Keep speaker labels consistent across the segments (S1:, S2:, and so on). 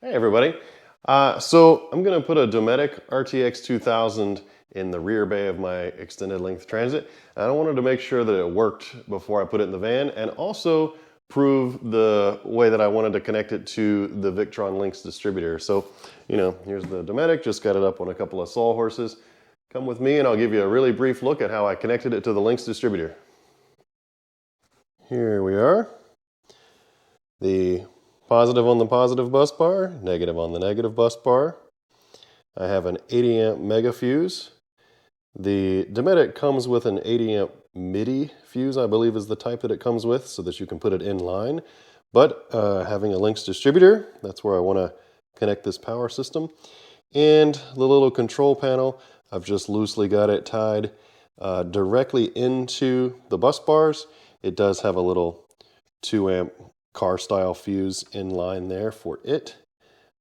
S1: Hey everybody. So I'm going to put a Dometic RTX 2000 in the rear bay of my extended length Transit. And I wanted to make sure that it worked before I put it in the van, and also prove the way that I wanted to connect it to the Victron Lynx Distributor. So, here's the Dometic, just got it up on a couple of sawhorses. Come with me and I'll give you a really brief look at how I connected it to the Lynx Distributor. Here we are. The positive on the positive bus bar, negative on the negative bus bar. I have an 80 amp mega fuse. The Dometic comes with an 80 amp MIDI fuse, I believe is the type that it comes with, so that you can put it in line. But having a Lynx distributor, that's where I want to connect this power system. And the little control panel, I've just loosely got it tied directly into the bus bars. It does have a little 2 amp car style fuse in line there for it.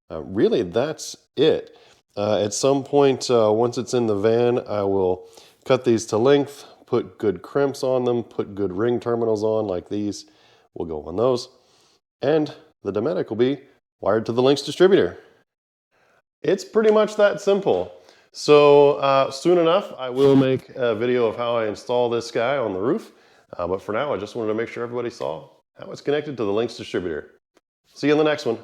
S1: Really, that's it. At some point, once it's in the van, I will cut these to length, put good crimps on them, put good ring terminals on like these. We'll go on those. And the Dometic will be wired to the Lynx distributor. It's pretty much that simple. So soon enough, I will make a video of how I install this guy on the roof. But for now, I just wanted to make sure everybody saw how it's connected to the Lynx distributor. See you in the next one.